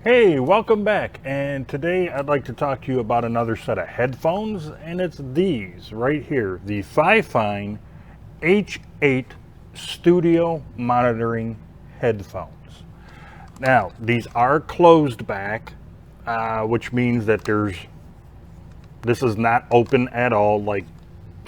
Hey, welcome back. And today I'd like to talk to you about another set of headphones, and it's these right here, the FiFine H8 Studio Monitoring Headphones. Now, these are closed back, which means that this is not open at all. Like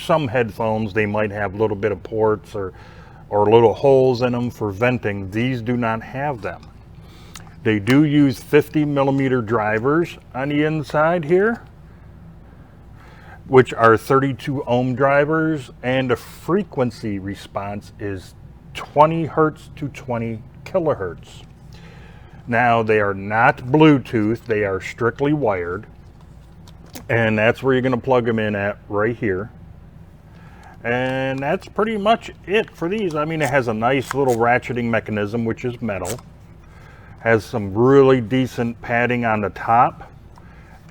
some headphones, they might have a little bit of ports or little holes in them for venting. These do not have them. They do use 50 millimeter drivers on the inside here, which are 32 ohm drivers, and the frequency response is 20 hertz to 20 kilohertz. Now, they are not Bluetooth, they are strictly wired, and that's where you're going to plug them in at right here. And that's pretty much it for these. I mean, it has a nice little ratcheting mechanism, which is metal. Has some really decent padding on the top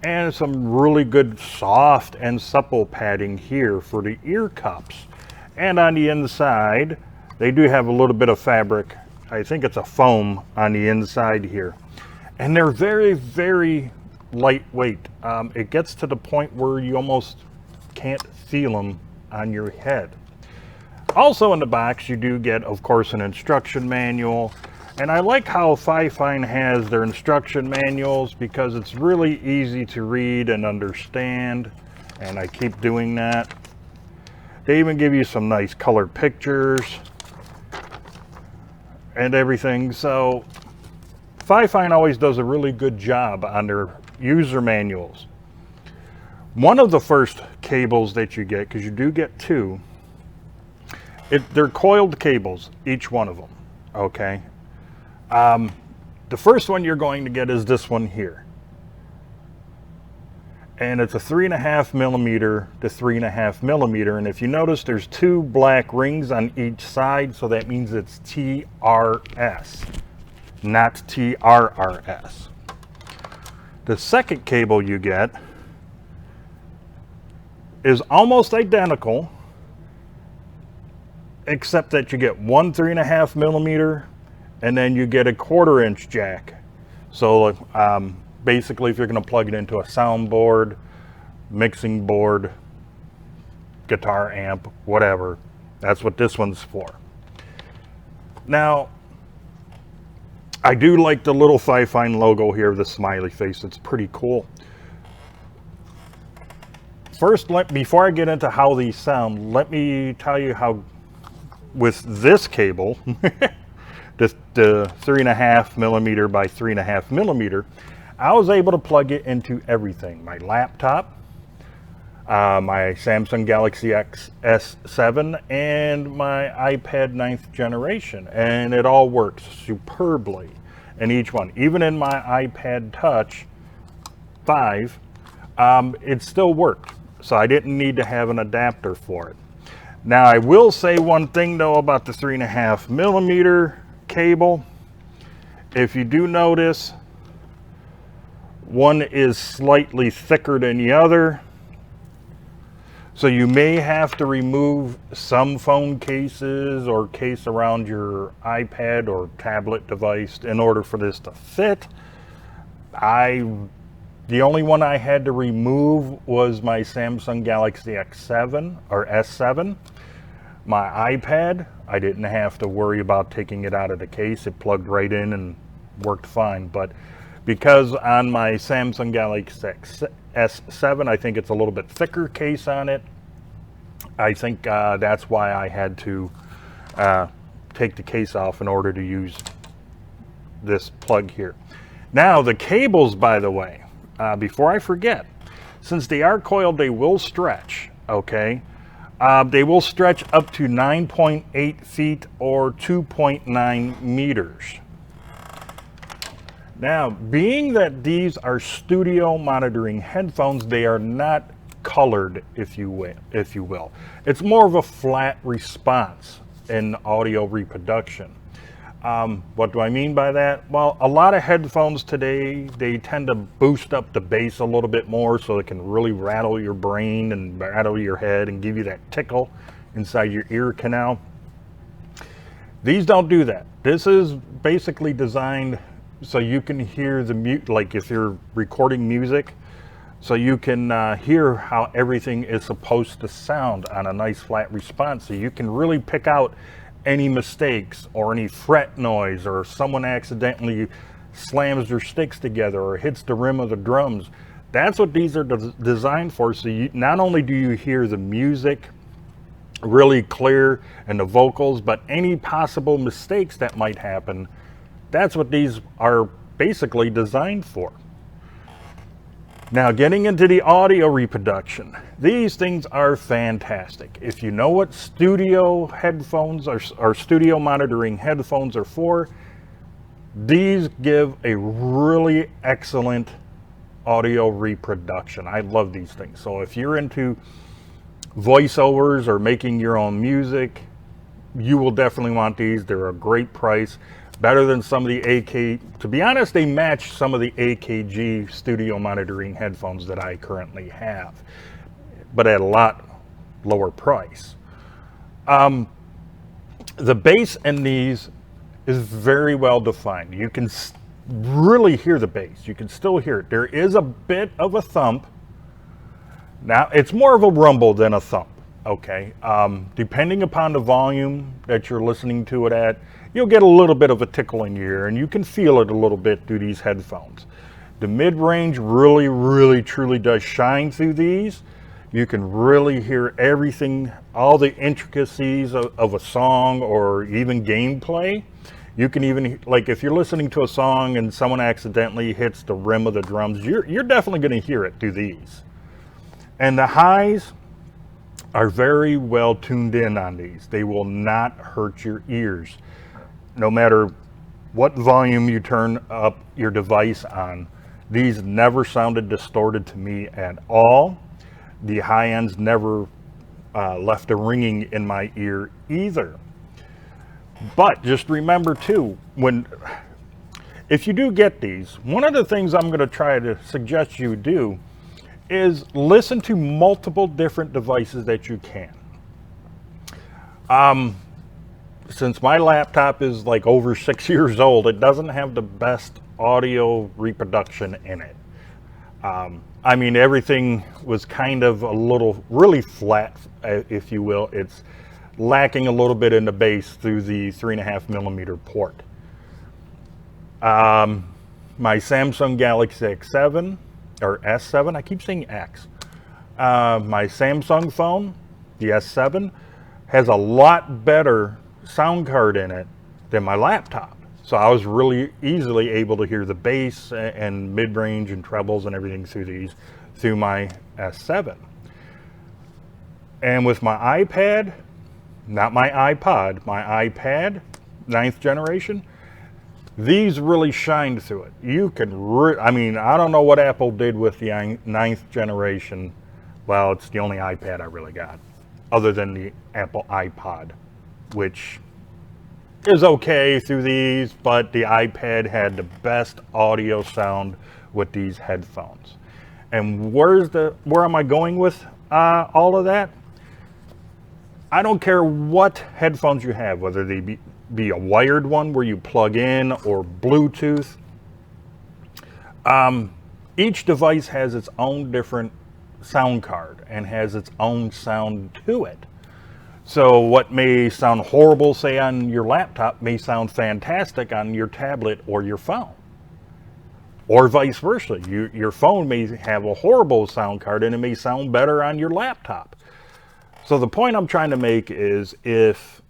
and some really good soft and supple padding here for the ear cups. And on the inside, they do have a little bit of fabric. I think it's a foam on the inside here. And they're very, very lightweight. It gets to the point where you almost can't feel them on your head. Also in the box, you do get, of course, an instruction manual. And I like how FiFine has their instruction manuals because it's really easy to read and understand, and I keep doing that. They even give you some nice colored pictures and everything. So FiFine always does a really good job on their user manuals. One of the first cables that you get, because you do get two, they're coiled cables, each one of them, okay? The first one you're going to get is this one here. And it's a 3.5 millimeter to 3.5 millimeter. And if you notice, there's two black rings on each side. So that means it's TRS, not TRRS. The second cable you get is almost identical, except that you get one 3.5 millimeter and then you get a 1/4 inch jack. So basically, if you're going to plug it into a soundboard, mixing board, guitar amp, whatever, that's what this one's for. Now, I do like the little FiFine logo here, the smiley face. It's pretty cool. First, before I get into how these sound, let me tell you how with this cable, the 3.5 millimeter by 3.5 millimeter, I was able to plug it into everything. My laptop, my Samsung Galaxy S7, and my iPad 9th generation. And it all works superbly in each one. Even in my iPad Touch 5, it still worked. So I didn't need to have an adapter for it. Now, I will say one thing though about the 3.5 millimeter cable. If you do notice, one is slightly thicker than the other, so you may have to remove some phone cases or case around your iPad or tablet device in order for this to fit. The only one I had to remove was my Samsung Galaxy X7 or S7. My iPad, I didn't have to worry about taking it out of the case. It plugged right in and worked fine. But because on my Samsung Galaxy S7, I think it's a little bit thicker case on it, I think that's why I had to take the case off in order to use this plug here. Now, the cables, by the way, before I forget, since they are coiled, they will stretch, okay? They will stretch up to 9.8 feet or 2.9 meters. Now, being that these are studio monitoring headphones, they are not colored, if you will. It's more of a flat response in audio reproduction. What do I mean by that? Well, a lot of headphones today, they tend to boost up the bass a little bit more so it can really rattle your brain and rattle your head and give you that tickle inside your ear canal. These don't do that. This is basically designed so you can hear the mute, like if you're recording music, so you can hear how everything is supposed to sound on a nice flat response. So you can really pick out any mistakes or any fret noise, or someone accidentally slams their sticks together or hits the rim of the drums. That's what these are designed for. So you, not only do you hear the music really clear and the vocals, but any possible mistakes that might happen, that's what these are basically designed for. Now, getting into the audio reproduction, these things are fantastic. If you know what studio headphones or studio monitoring headphones are for, these give a really excellent audio reproduction. I love these things. So if you're into voiceovers or making your own music, you will definitely want these. They're a great price, better than some of the to be honest, they match some of the AKG studio monitoring headphones that I currently have, but at a lot lower price. The bass in these is very well defined. You can really hear the bass. You can still hear it. There is a bit of a thump. Now, it's more of a rumble than a thump, okay? Depending upon the volume that you're listening to it at, you'll get a little bit of a tickle in your ear, and you can feel it a little bit through these headphones. The mid-range really, really, truly does shine through these. You can really hear everything, all the intricacies of a song or even gameplay. You can even, like if you're listening to a song and someone accidentally hits the rim of the drums, you're definitely going to hear it through these. And the highs are very well tuned in on these. They will not hurt your ears. No matter what volume you turn up your device on, these never sounded distorted to me at all. The high ends never left a ringing in my ear either. But just remember too, if you do get these, one of the things I'm going to try to suggest you do is listen to multiple different devices that you can. Since my laptop is like over 6 years old, it doesn't have the best audio reproduction in it. I mean, everything was kind of a little, really flat, if you will. It's lacking a little bit in the bass through the 3.5mm port. My Samsung Galaxy X7, or S7, I keep saying X. My Samsung phone, the S7, has a lot better sound card in it than my laptop. So I was really easily able to hear the bass and mid-range and trebles and everything through my S7. And with my iPad, not my iPod, my iPad, 9th generation, these really shined through it. You can, I mean, I don't know what Apple did with the 9th generation. Well, it's the only iPad I really got, other than the Apple iPod, which is okay through these, but the iPad had the best audio sound with these headphones. And where am I going with all of that? I don't care what headphones you have, whether they be a wired one where you plug in or Bluetooth. Each device has its own different sound card and has its own sound to it. So what may sound horrible, say on your laptop, may sound fantastic on your tablet or your phone. Or vice versa. Your phone may have a horrible sound card and it may sound better on your laptop. So the point I'm trying to make is, if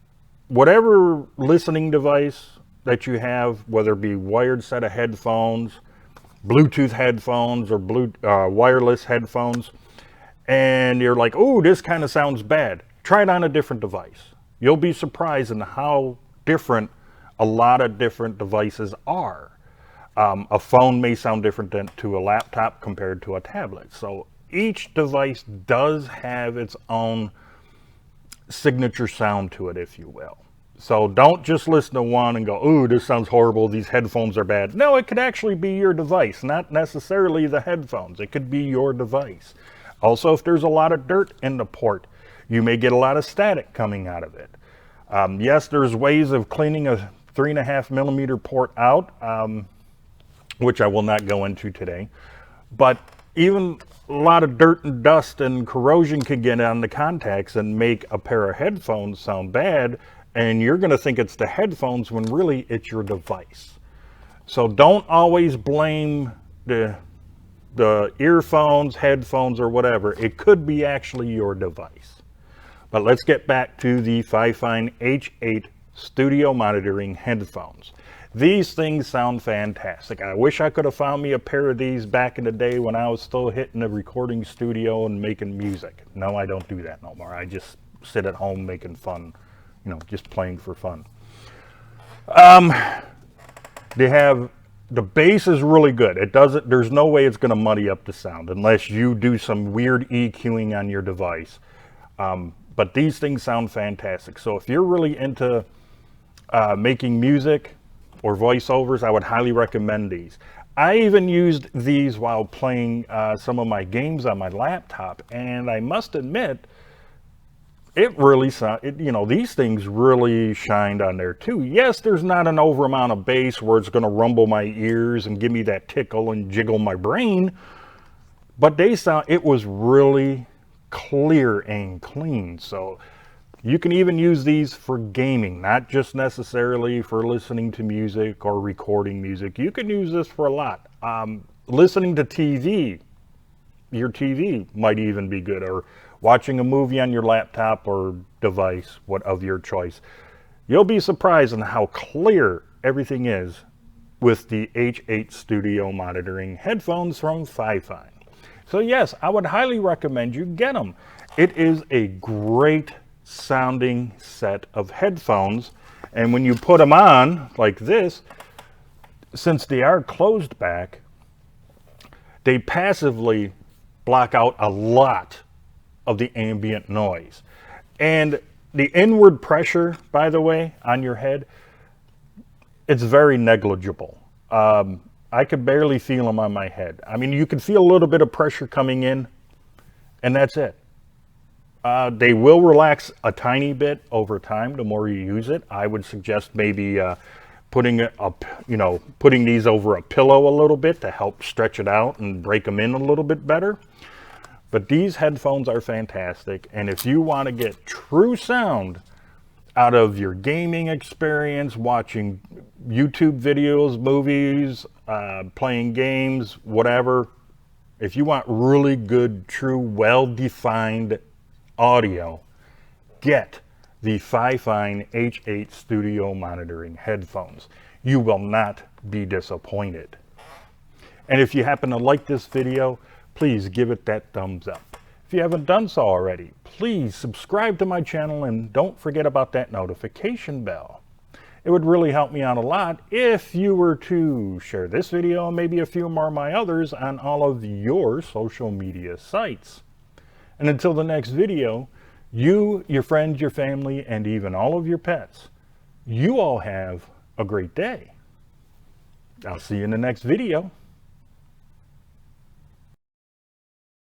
whatever listening device that you have, whether it be wired set of headphones, Bluetooth headphones, or wireless headphones, and you're like, oh, this kind of sounds bad, try it on a different device. You'll be surprised in how different a lot of different devices are. A phone may sound different to a laptop compared to a tablet. So each device does have its own signature sound to it, if you will. So don't just listen to one and go, ooh, this sounds horrible, these headphones are bad. No, it could actually be your device, not necessarily the headphones. It could be your device. Also, if there's a lot of dirt in the port, you may get a lot of static coming out of it. Yes, there's ways of cleaning a 3.5mm port out. which I will not go into today. But even a lot of dirt and dust and corrosion could get on the contacts and make a pair of headphones sound bad, and you're going to think it's the headphones when really it's your device. So don't always blame the earphones, headphones, or whatever. It could be actually your device. But let's get back to the FiFine H8 studio monitoring headphones. These things sound fantastic. I wish I could have found me a pair of these back in the day when I was still hitting the recording studio and making music. No, I don't do that no more. I just sit at home making fun, you know, just playing for fun. They have, the bass is really good. It doesn't, there's no way it's going to muddy up the sound unless you do some weird EQing on your device. But these things sound fantastic. So if you're really into making music or voiceovers, I would highly recommend these. I even used these while playing some of my games on my laptop, and I must admit, it really sounded, you know, these things really shined on there too. Yes, there's not an over amount of bass where it's going to rumble my ears and give me that tickle and jiggle my brain, but they sound, it was really clear and clean. So you can even use these for gaming, not just necessarily for listening to music or recording music. You can use this for a lot. Listening to TV, your TV might even be good, or watching a movie on your laptop or device, what of your choice. You'll be surprised on how clear everything is with the H8 studio monitoring headphones from FiFine. So yes, I would highly recommend you get them. It is a great sounding set of headphones, and when you put them on like this, since they are closed back, they passively block out a lot of the ambient noise. And the inward pressure, by the way, on your head, it's very negligible. I could barely feel them on my head. I mean, you can feel a little bit of pressure coming in, and that's it. They will relax a tiny bit over time the more you use it. I would suggest maybe putting it up, you know, putting these over a pillow a little bit to help stretch it out and break them in a little bit better. But these headphones are fantastic, and if you want to get true sound out of your gaming experience, watching YouTube videos, movies, playing games, whatever, if you want really good, true, well-defined audio, get the FiFine H8 studio monitoring headphones. You will not be disappointed. And if you happen to like this video, please give it that thumbs up. If you haven't done so already, please subscribe to my channel and don't forget about that notification bell. It would really help me out a lot if you were to share this video and maybe a few more of my others on all of your social media sites. And until the next video, you, your friends, your family, and even all of your pets, you all have a great day. I'll see you in the next video.